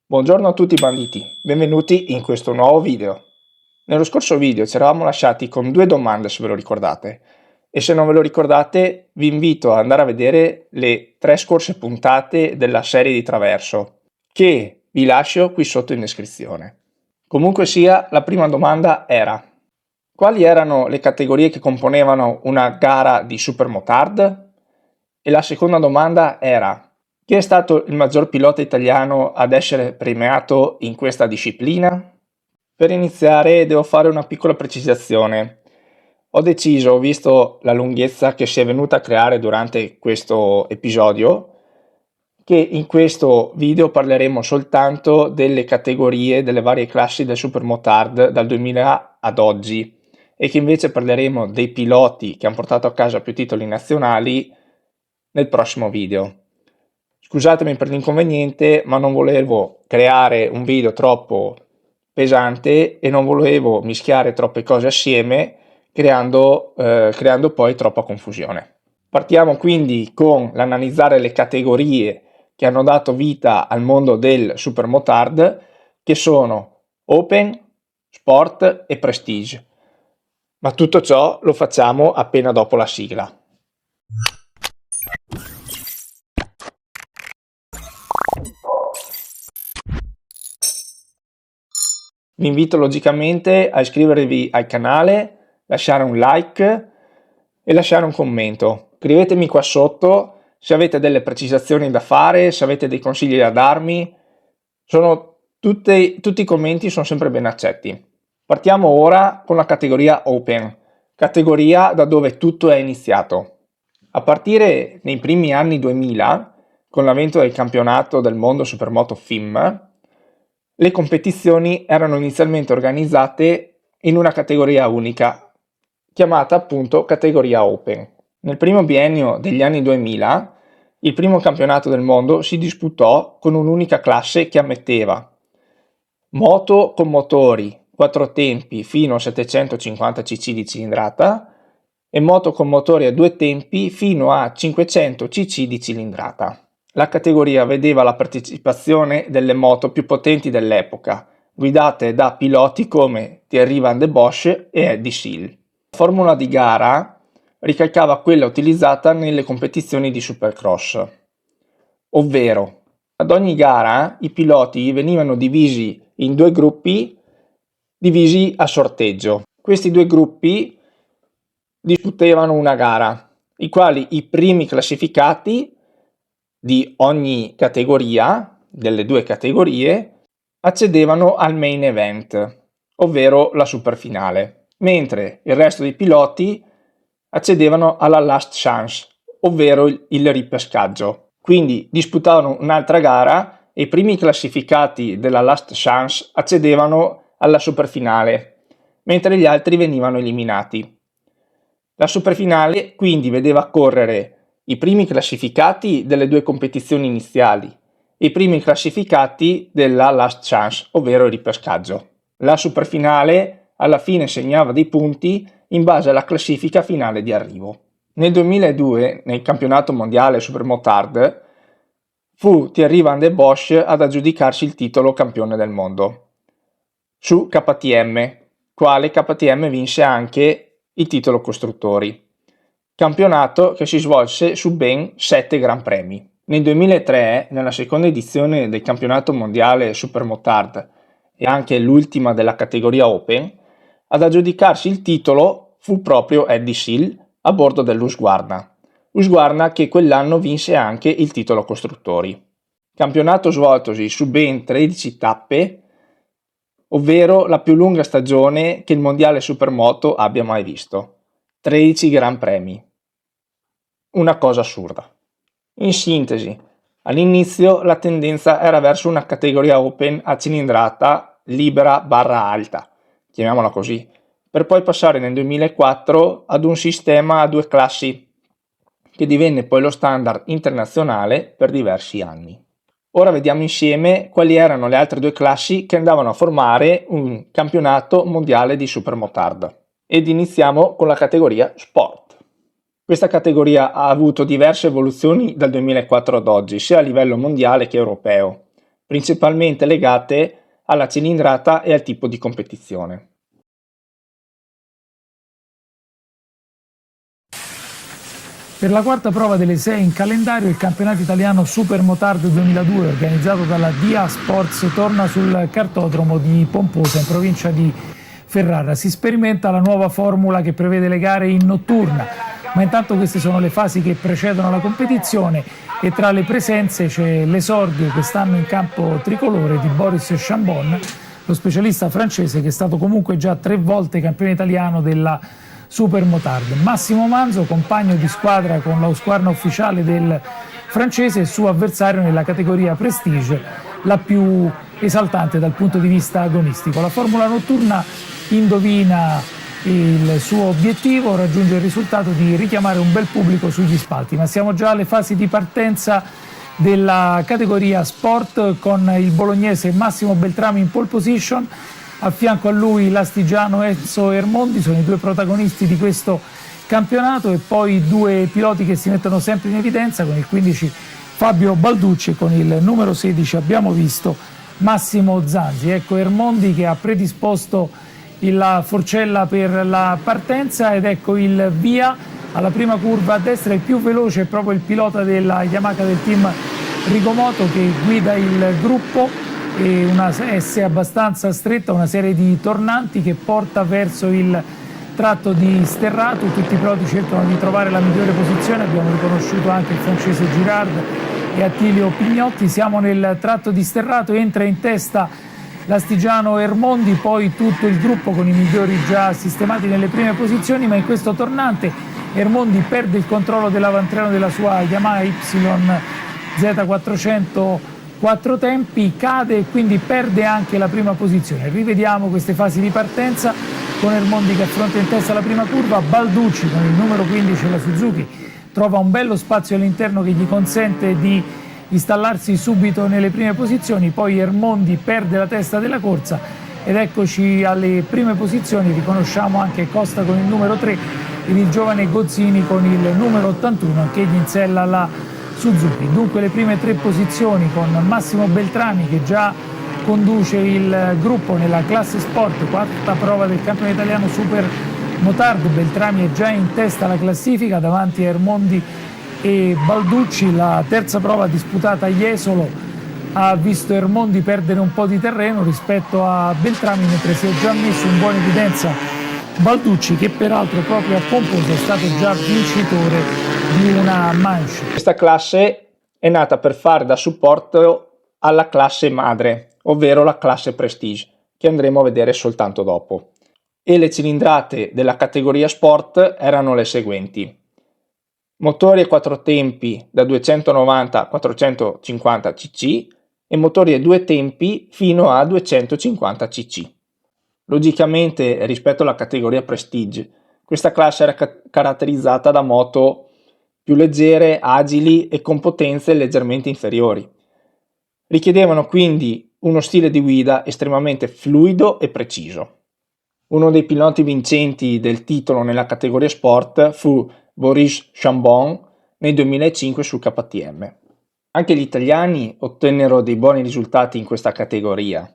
Buongiorno a tutti banditi, benvenuti in questo nuovo video. Nello scorso video ci eravamo lasciati con due domande, se ve lo ricordate, e se non ve lo ricordate vi invito ad andare a vedere le 3 scorse puntate della serie di Traverso, che vi lascio qui sotto in descrizione. Comunque sia, la prima domanda era: quali erano le categorie che componevano una gara di supermotard? E la seconda domanda era: chi è stato il maggior pilota italiano ad essere premiato in questa disciplina? Per iniziare devo fare una piccola precisazione. Ho deciso, visto la lunghezza che si è venuta a creare durante questo episodio, che in questo video parleremo soltanto delle categorie delle varie classi del supermotard dal 2000 ad oggi e che invece parleremo dei piloti che hanno portato a casa più titoli nazionali nel prossimo video. Scusatemi per l'inconveniente, ma non volevo creare un video troppo pesante e non volevo mischiare troppe cose assieme creando poi troppa confusione. Partiamo quindi con l'analizzare le categorie che hanno dato vita al mondo del supermotard, che sono Open, Sport e Prestige. Ma tutto ciò lo facciamo appena dopo la sigla. Vi invito logicamente a iscrivervi al canale, lasciare un like e lasciare un commento. Scrivetemi qua sotto se avete delle precisazioni da fare, se avete dei consigli da darmi. Tutti i commenti sono sempre ben accetti. Partiamo ora con la categoria Open, categoria da dove tutto è iniziato. A partire nei primi anni 2000, con l'avvento del campionato del mondo Supermoto FIM, le competizioni erano inizialmente organizzate in una categoria unica, chiamata appunto categoria Open. Nel primo biennio degli anni 2000, il primo campionato del mondo si disputò con un'unica classe che ammetteva moto con motori 4 tempi fino a 750 cc di cilindrata e moto con motori a 2 tempi fino a 500 cc di cilindrata. La categoria vedeva la partecipazione delle moto più potenti dell'epoca, guidate da piloti come Thierry Van de Bosch e Eddie Seal. La formula di gara ricalcava quella utilizzata nelle competizioni di Supercross, ovvero ad ogni gara i piloti venivano divisi in 2 gruppi divisi a sorteggio. Questi 2 gruppi disputavano una gara, i quali i primi classificati di ogni categoria, delle 2 categorie, accedevano al main event, ovvero la superfinale, mentre il resto dei piloti accedevano alla last chance, ovvero il ripescaggio. Quindi disputavano un'altra gara e i primi classificati della last chance accedevano alla superfinale, mentre gli altri venivano eliminati. La superfinale quindi vedeva correre i primi classificati delle 2 competizioni iniziali e i primi classificati della last chance, ovvero il ripescaggio. La superfinale alla fine segnava dei punti in base alla classifica finale di arrivo. Nel 2002, nel campionato mondiale Supermotard, fu Thierry Van de Bosch ad aggiudicarsi il titolo campione del mondo su KTM, quale KTM vinse anche il titolo costruttori, campionato che si svolse su ben 7 Gran Premi. Nel 2003, nella seconda edizione del campionato mondiale Supermotard e anche l'ultima della categoria Open, ad aggiudicarsi il titolo fu proprio Eddie Seal a bordo dell'Husqvarna che quell'anno vinse anche il titolo costruttori. Campionato svoltosi su ben 13 tappe, ovvero la più lunga stagione che il mondiale Supermoto abbia mai visto. 13 Gran Premi. Una cosa assurda. In sintesi, all'inizio la tendenza era verso una categoria Open a cilindrata libera barra alta, chiamiamola così, per poi passare nel 2004 ad un sistema a 2 classi, che divenne poi lo standard internazionale per diversi anni. Ora vediamo insieme quali erano le altre 2 classi che andavano a formare un campionato mondiale di supermotard. Ed iniziamo con la categoria Sport. Questa categoria ha avuto diverse evoluzioni dal 2004 ad oggi, sia a livello mondiale che europeo. principalmente legate alla cilindrata e al tipo di competizione. Per la quarta prova delle 6 in calendario, il campionato italiano Supermotard 2002, organizzato dalla DIA Sports, torna sul cartodromo di Pomposa, in provincia di Ferrara. Si sperimenta la nuova formula che prevede le gare in notturna, ma intanto queste sono le fasi che precedono la competizione e tra le presenze c'è l'esordio quest'anno in campo tricolore di Boris Chambon, lo specialista francese che è stato comunque già 3 volte campione italiano della Supermotard. Massimo Manzo, compagno di squadra con la Husqvarna ufficiale del francese, e suo avversario nella categoria Prestige, la più esaltante dal punto di vista agonistico. La formula notturna indovina il suo obiettivo, raggiunge il risultato di richiamare un bel pubblico sugli spalti, ma siamo già alle fasi di partenza della categoria Sport con il bolognese Massimo Beltrami in pole position. A fianco a lui l'astigiano Enzo Ermondi, sono i 2 protagonisti di questo campionato, e poi 2 piloti che si mettono sempre in evidenza, con il 15 Fabio Balducci e con il numero 16 abbiamo visto Massimo Zanzi. Ecco Ermondi che ha predisposto la forcella per la partenza ed ecco il via. Alla prima curva a destra il più veloce è proprio il pilota della Yamaha del team Rigomoto che guida il gruppo, e una S abbastanza stretta, una serie di tornanti che porta verso il tratto di sterrato. Tutti i piloti cercano di trovare la migliore posizione, abbiamo riconosciuto anche il francese Girard e Attilio Pignotti. Siamo nel tratto di sterrato, entra in testa l'astigiano Ermondi, poi tutto il gruppo con i migliori già sistemati nelle prime posizioni, ma in questo tornante Ermondi perde il controllo dell'avantreno della sua Yamaha YZ400 4 tempi, cade e quindi perde anche la prima posizione. Rivediamo queste fasi di partenza con Ermondi che affronta in testa la prima curva, Balducci con il numero 15 la Suzuki trova un bello spazio all'interno che gli consente di installarsi subito nelle prime posizioni, poi Ermondi perde la testa della corsa ed eccoci alle prime posizioni. Riconosciamo anche Costa con il numero 3 ed il giovane Gozzini con il numero 81 che gli insella la Suzuki. Dunque le prime 3 posizioni con Massimo Beltrami che già conduce il gruppo nella classe sport, quarta prova del campionato italiano Supermotard. Beltrami è già in testa alla classifica davanti a Ermondi e Balducci. La terza prova disputata a Jesolo ha visto Ermondi perdere un po' di terreno rispetto a Beltrami, mentre si è già messo in buona evidenza Balducci, che peraltro proprio a Pomposa è stato già vincitore di una manche. Questa classe è nata per fare da supporto alla classe madre, ovvero la classe Prestige, che andremo a vedere soltanto dopo. E le cilindrate della categoria Sport erano le seguenti: motori a 4 tempi da 290 a 450 cc e motori a 2 tempi fino a 250 cc. Logicamente, rispetto alla categoria Prestige, questa classe era caratterizzata da moto più leggere, agili e con potenze leggermente inferiori. Richiedevano quindi uno stile di guida estremamente fluido e preciso. Uno dei piloti vincenti del titolo nella categoria Sport fu Boris Chambon nel 2005 sul KTM. Anche gli italiani ottennero dei buoni risultati in questa categoria,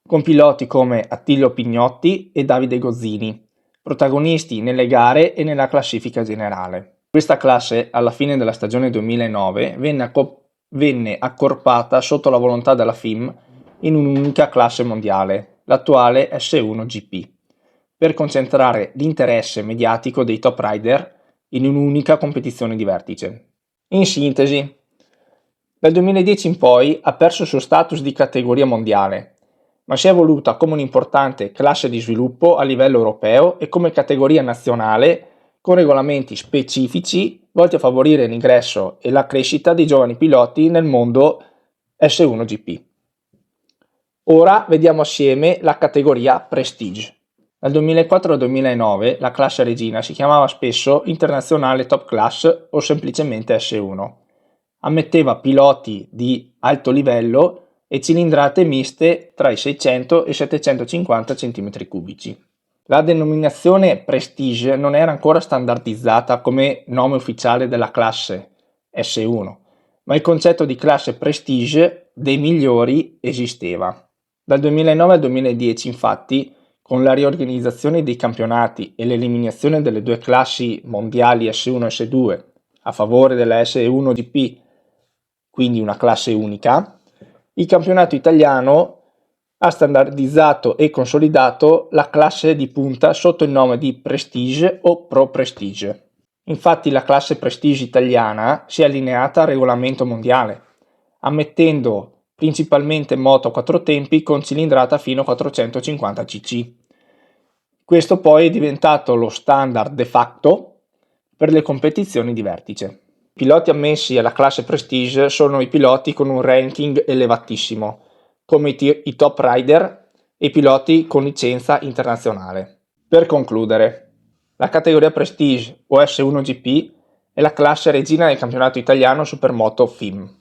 con piloti come Attilio Pignotti e Davide Gozzini, protagonisti nelle gare e nella classifica generale. Questa classe, alla fine della stagione 2009, venne accorpata sotto la volontà della FIM in un'unica classe mondiale, l'attuale S1 GP, per concentrare l'interesse mediatico dei top rider in un'unica competizione di vertice. In sintesi, dal 2010 in poi ha perso il suo status di categoria mondiale, ma si è evoluta come un'importante classe di sviluppo a livello europeo e come categoria nazionale con regolamenti specifici volti a favorire l'ingresso e la crescita dei giovani piloti nel mondo S1 GP. Ora vediamo assieme la categoria Prestige. Dal 2004 al 2009 la classe regina si chiamava spesso Internazionale Top Class o semplicemente S1. Ammetteva piloti di alto livello e cilindrate miste tra i 600 e i 750 cm3. La denominazione Prestige non era ancora standardizzata come nome ufficiale della classe S1, ma il concetto di classe Prestige dei migliori esisteva. Dal 2009 al 2010, infatti, con la riorganizzazione dei campionati e l'eliminazione delle due classi mondiali S1 e S2 a favore della S1 GP, quindi una classe unica, il campionato italiano ha standardizzato e consolidato la classe di punta sotto il nome di Prestige o Pro Prestige. Infatti la classe Prestige italiana si è allineata al regolamento mondiale, ammettendo principalmente moto a 4 tempi con cilindrata fino a 450 cc. Questo poi è diventato lo standard de facto per le competizioni di vertice. I piloti ammessi alla classe Prestige sono i piloti con un ranking elevatissimo, come i top rider e i piloti con licenza internazionale. Per concludere, la categoria Prestige o S1 GP è la classe regina del campionato italiano Supermoto FIM.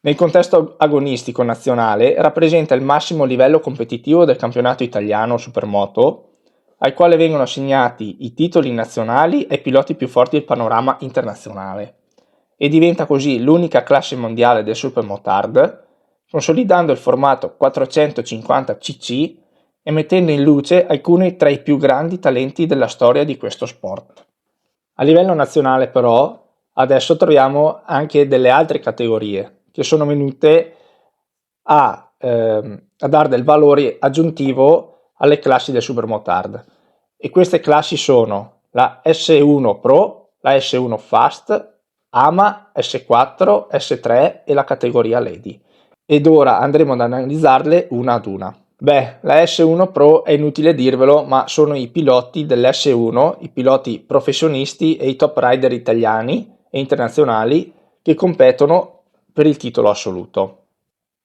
Nel contesto agonistico nazionale rappresenta il massimo livello competitivo del campionato italiano Supermoto, al quale vengono assegnati i titoli nazionali ai piloti più forti del panorama internazionale, e diventa così l'unica classe mondiale del Supermotard, consolidando il formato 450 cc e mettendo in luce alcuni tra i più grandi talenti della storia di questo sport. A livello nazionale però adesso troviamo anche delle altre categorie che sono venute a dare del valore aggiuntivo alle classi del Supermotard, e queste classi sono la S1 Pro, la S1 Fast, AMA, S4, S3 e la categoria Lady. Ed ora andremo ad analizzarle una ad una. La S1 Pro è inutile dirvelo, ma sono i piloti dell'S1, i piloti professionisti e i top rider italiani e internazionali che competono per il titolo assoluto.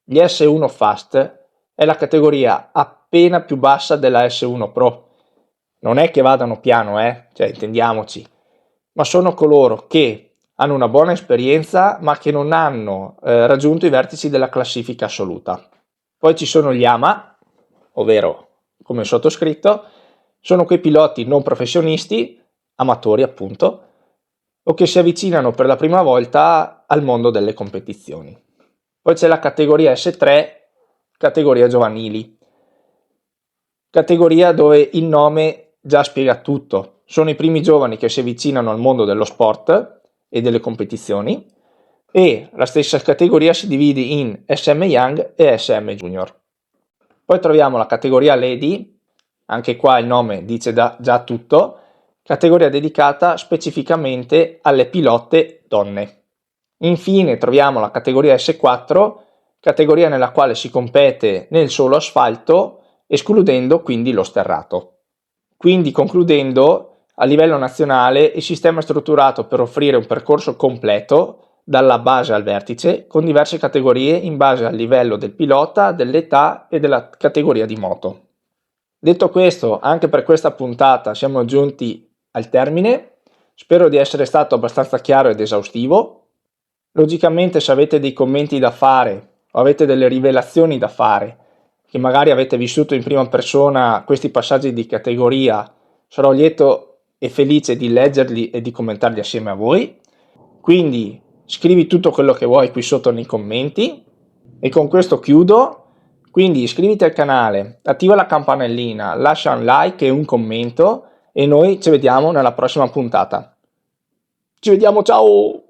Gli S1 Fast è la categoria appena più bassa della S1 Pro. Non è che vadano piano, intendiamoci, ma sono coloro che hanno una buona esperienza ma che non hanno raggiunto i vertici della classifica assoluta. Poi ci sono gli AMA, ovvero come sottoscritto, sono quei piloti non professionisti, amatori appunto, o che si avvicinano per la prima volta al mondo delle competizioni. Poi c'è la categoria S3, categoria giovanili, categoria dove il nome già spiega tutto. Sono i primi giovani che si avvicinano al mondo dello sport e delle competizioni, e la stessa categoria si divide in SM Young e SM Junior. Poi troviamo la categoria Lady, anche qua il nome dice già tutto, categoria dedicata specificamente alle pilote donne. Infine troviamo la categoria S4, categoria nella quale si compete nel solo asfalto, escludendo quindi lo sterrato. Quindi concludendo, a livello nazionale il sistema è strutturato per offrire un percorso completo dalla base al vertice, con diverse categorie in base al livello del pilota, dell'età e della categoria di moto. Detto questo, anche per questa puntata siamo giunti al termine. Spero di essere stato abbastanza chiaro ed esaustivo. Logicamente, se avete dei commenti da fare o avete delle rivelazioni da fare, che magari avete vissuto in prima persona questi passaggi di categoria, sarò lieto e felice di leggerli e di commentarli assieme a voi. Quindi scrivi tutto quello che vuoi qui sotto nei commenti, e con questo chiudo. Quindi iscriviti al canale, attiva la campanellina, lascia un like e un commento, e noi ci vediamo nella prossima puntata. Ci vediamo, ciao!